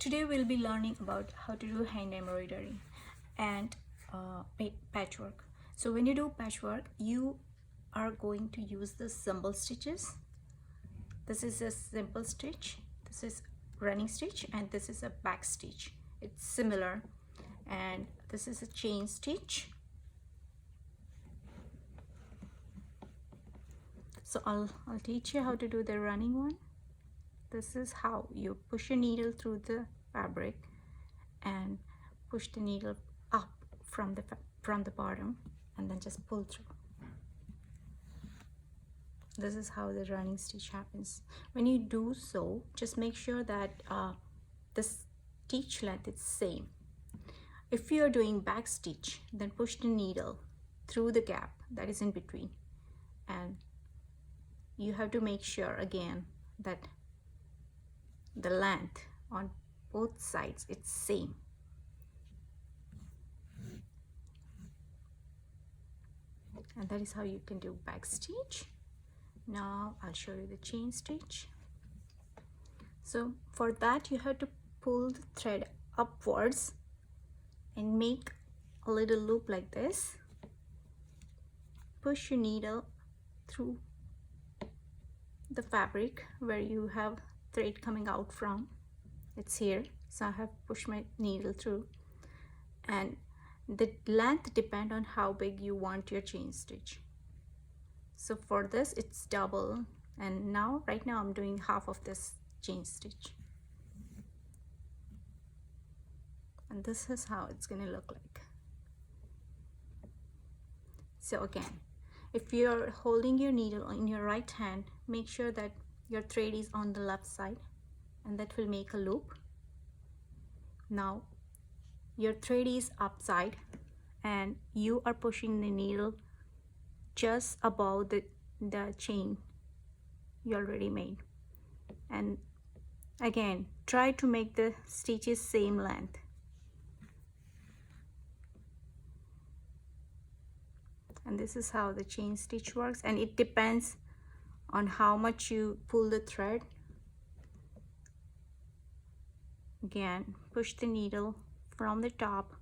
Today we'll be learning about how to do hand embroidery and patchwork. So when you do patchwork, you are going to use the simple stitches. This is a simple stitch, this is running stitch, and this is a back stitch. It's similar. And this is a chain stitch. So I'll teach you how to do the running one. This is how you push your needle through the fabric and push the needle up from the bottom and then just pull through. This is how the running stitch happens. When you do so, just make sure that the stitch length is same. If you are doing back stitch, then push the needle through the gap that is in between, and you have to make sure again that the length on both sides it's same. And that is how you can do back stitch. Now I'll show you the chain stitch. So for that you have to pull the thread upwards and make a little loop like this. Push your needle through the fabric where you have thread coming out from. It's here, so I have pushed my needle through, and the length depends on how big you want your chain stitch. So for this it's double, and right now I'm doing half of this chain stitch, and this is how it's going to look like. So again, if you're holding your needle in your right hand, make sure that your thread is on the left side, and that will make a loop. Now your thread is upside and you are pushing the needle just above the chain you already made. And again, try to make the stitches same length. And this is how the chain stitch works, and it depends on how much you pull the thread. Again, push the needle from the top,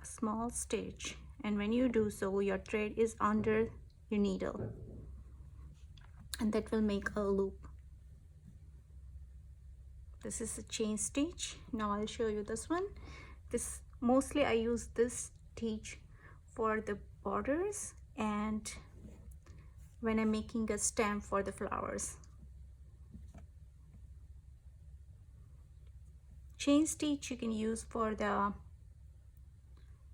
a small stitch, and when you do so, your thread is under your needle, and that will make a loop. This is a chain stitch. Now I'll show you this one. This mostly I use this stitch for the borders and when I'm making a stem for the flowers. Chain stitch you can use for the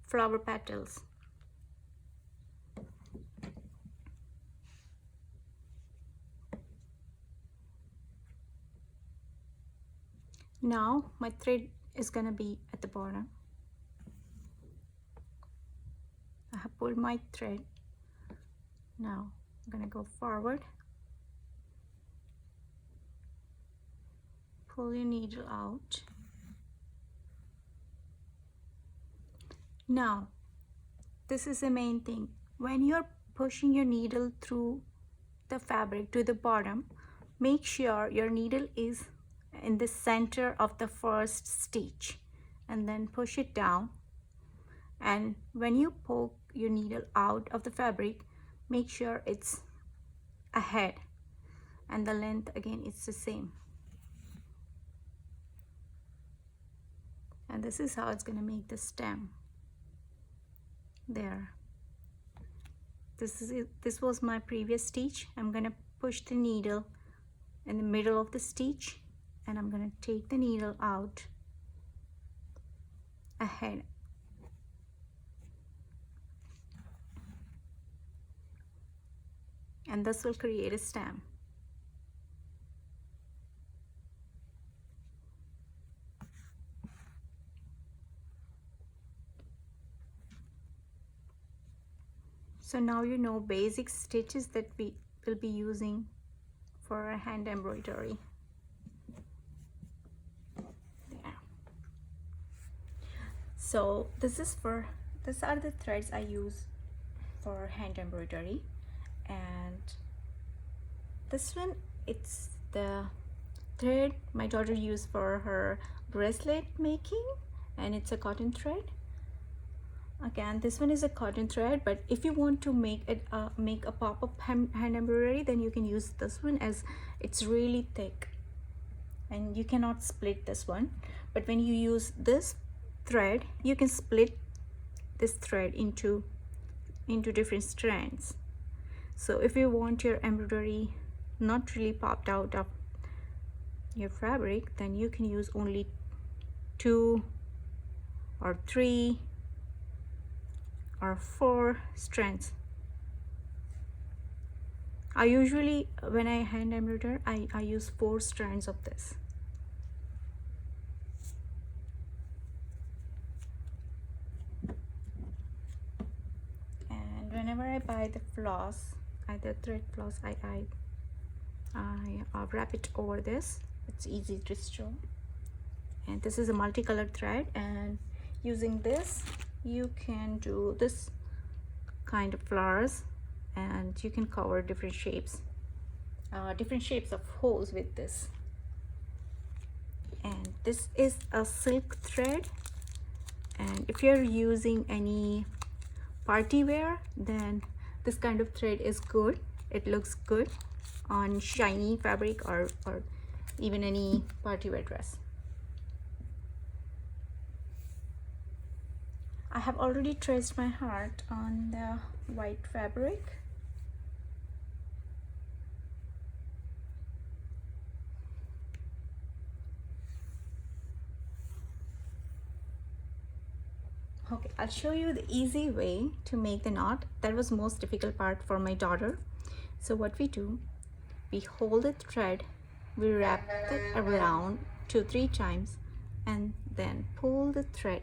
flower petals. Now my thread is gonna be at the bottom. I have pulled my thread. Now I'm gonna go forward, pull your needle out. Now this is the main thing. When you're pushing your needle through the fabric to the bottom, make sure your needle is in the center of the first stitch, and then push it down. And when you poke your needle out of the fabric, make sure it's ahead, and the length again it's the same. And this is how it's going to make the stem. There, this is it. This was my previous stitch. I'm going to push the needle in the middle of the stitch, and I'm going to take the needle out ahead. And this will create a stem. So now you know basic stitches that we will be using for our hand embroidery. There. So these are the threads I use for hand embroidery, and this one it's the thread my daughter used for her bracelet making, and it's a cotton thread. Again, this one is a cotton thread, but if you want to make it make a pop-up hand embroidery, then you can use this one, as it's really thick and you cannot split this one. But when you use this thread, you can split this thread into different strands. So if you want your embroidery not really popped out of your fabric, then you can use only 2 or 3 or 4 strands. I usually, when I hand embroider, I use 4 strands of this. And whenever I buy the floss, either thread floss, I wrap it over this. It's easy to store. And this is a multicolored thread, and using this you can do this kind of flowers, and you can cover different shapes of holes with this. And this is a silk thread, and if you're using any party wear, then this kind of thread is good. It looks good on shiny fabric or even any party wear dress. I have already traced my heart on the white fabric. Okay, I'll show you the easy way to make the knot. That was the most difficult part for my daughter. So what we do, we hold the thread, we wrap it around 2-3 times, and then pull the thread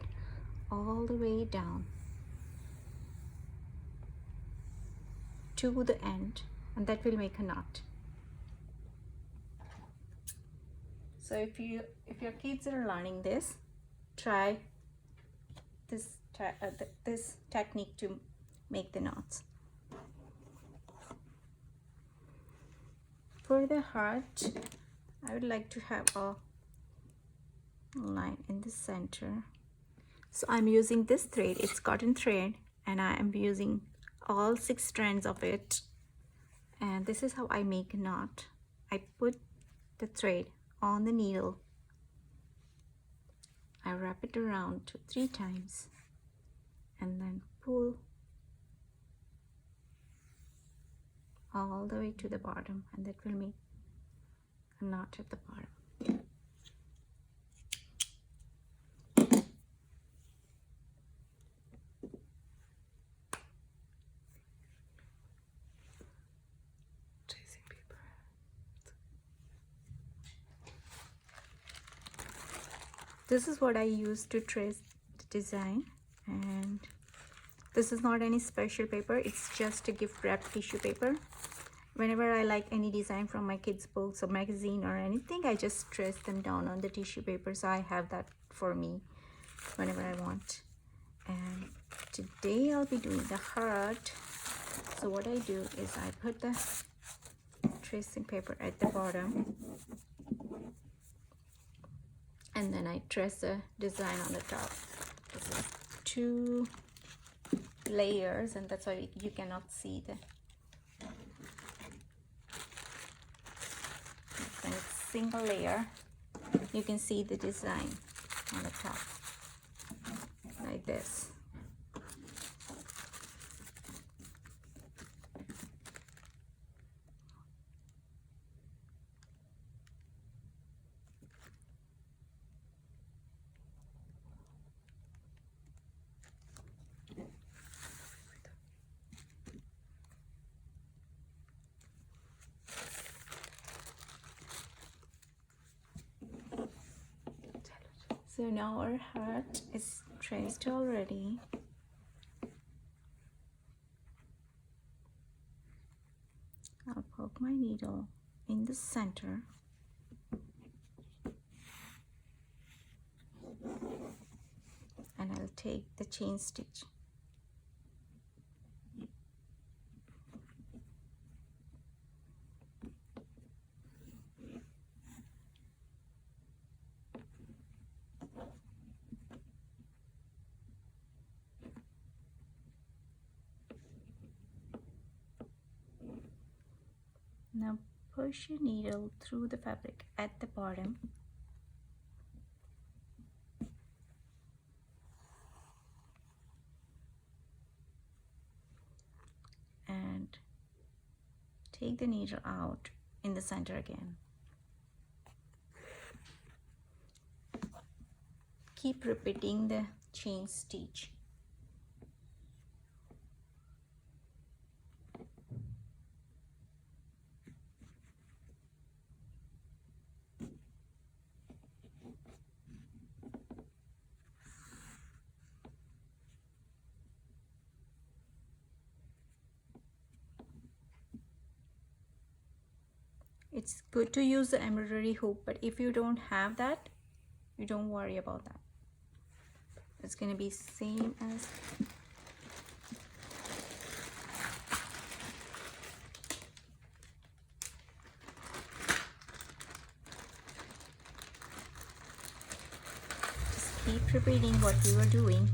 all the way down to the end, and that will make a knot. So if your kids are learning this, try this technique to make the knots. For the heart, I would like to have a line in the center. So I'm using this thread, it's cotton thread, and I am using all 6 strands of it. And this is how I make a knot. I put the thread on the needle, I wrap it around 2-3 times, and then pull all the way to the bottom, and that will make a knot at the bottom. This is what I use to trace the design, and this is not any special paper, it's just a gift wrapped tissue paper. Whenever I like any design from my kids' books or magazine or anything, I just trace them down on the tissue paper, so I have that for me whenever I want. And today I'll be doing the heart. So what I do is I put the tracing paper at the bottom, and then I trace a design on the top. This is 2 layers, and that's why you cannot see the when it's single layer. You can see the design on the top like this. So now our heart is traced already. I'll poke my needle in the center. And I'll take the chain stitch. Now push your needle through the fabric at the bottom. And take the needle out in the center again. Keep repeating the chain stitch. It's good to use the embroidery hoop, but if you don't have that, you don't worry about that. It's gonna be same as just keep repeating what we were doing.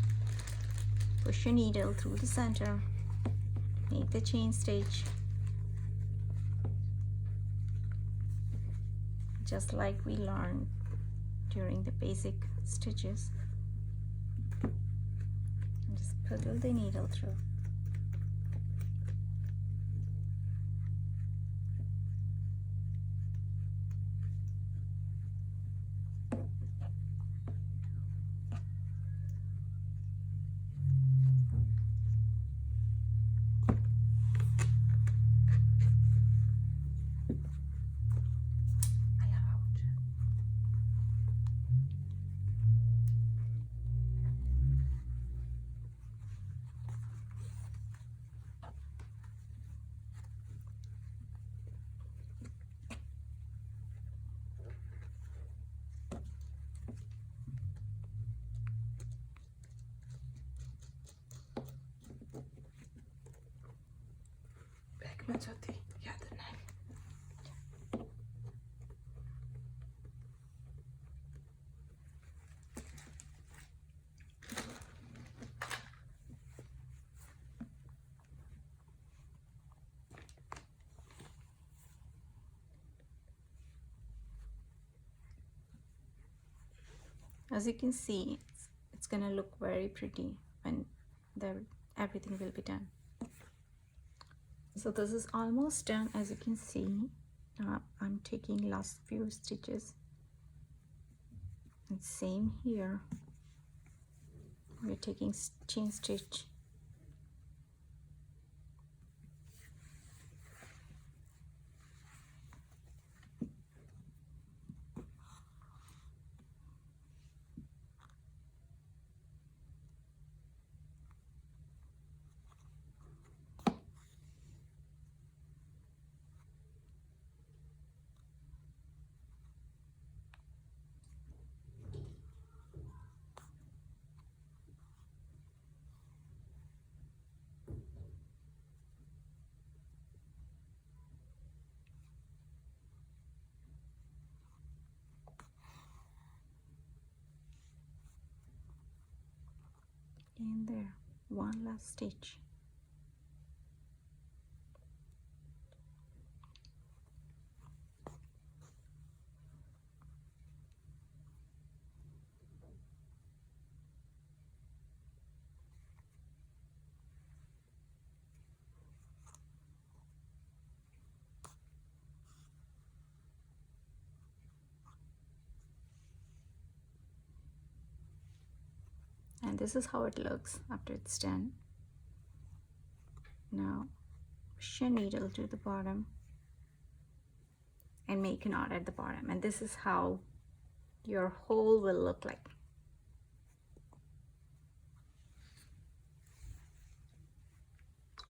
Push your needle through the center, make the chain stitch, just like we learned during the basic stitches. And just pull the needle through. As you can see, it's gonna look very pretty when everything will be done. So this is almost done. As you can see, I'm taking last few stitches, and same here, we're taking chain stitch. In there, one last stitch. And this is how it looks after it's done. Now push your needle to the bottom and make a knot at the bottom, and this is how your hole will look like.